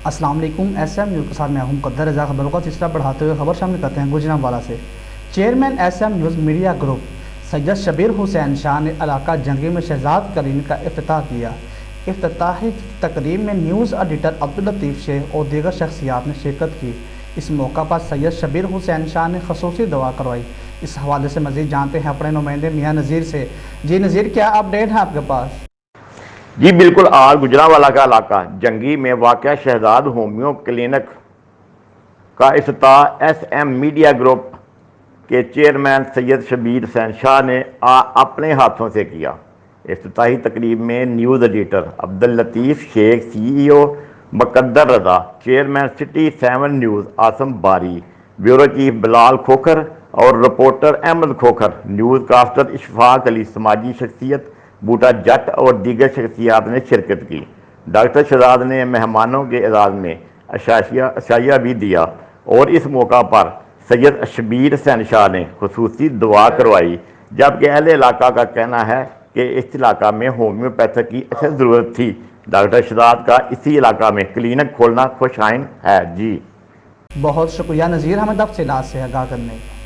السلام علیکم، S M news کے ساتھ میں ہوں مقدر رضا۔ خبروں کا سلسلہ بڑھاتے ہوئے خبر شامل کرتے ہیں گوجرانوالہ سے۔ Chairman S M news media group Syed Shabbir Hussain Shah نے علاقہ جنگی میں شہزاد کلینک کا افتتاح کیا۔ افتتاحی تقریب میں نیوز ایڈیٹر عبداللطیف شیخ اور دیگر شخصیات نے شرکت کی۔ اس موقع پر سید شبیر حسین شاہ نے خصوصی دعا کروائی۔ اس حوالے سے مزید جانتے ہیں اپنے نمائندے میاں نذیر سے۔ جی نذیر، کیا اپڈیٹ ہے آپ کے پاس؟ جی بالکل، آج گوجرانوالہ کا علاقہ جنگی میں واقع شہزاد ہومیو کلینک کا افتتاح ایس ایم میڈیا گروپ کے چیئرمین سید شبیر حسین شاہ نے اپنے ہاتھوں سے کیا۔ افتتاحی تقریب میں نیوز ایڈیٹر عبداللطیف شیخ، سی ای او Muqaddar Raza, chairman city 7 news Asim Bari, bureau chief Bilal Khokhar اور reporter Ahmad Khokhar, newscaster Ashfaq Ali, سماجی شخصیت بوٹا جٹ اور دیگر شخصیات نے شرکت کی۔ ڈاکٹر شہزاد نے مہمانوں کے اعزاز میں عشائیہ بھی دیا اور اس موقع پر سید شبیر حسین شاہ نے خصوصی دعا کروائی، جبکہ اہل علاقہ کا کہنا ہے کہ اس علاقہ میں ہومیوپیتھک کی اشد ضرورت تھی۔ ڈاکٹر شہزاد کا اسی علاقہ میں کلینک کھولنا خوش آئند ہے۔ جی بہت شکریہ نذیر، ہمیں تفصیلات سے آگاہ کرنے کا۔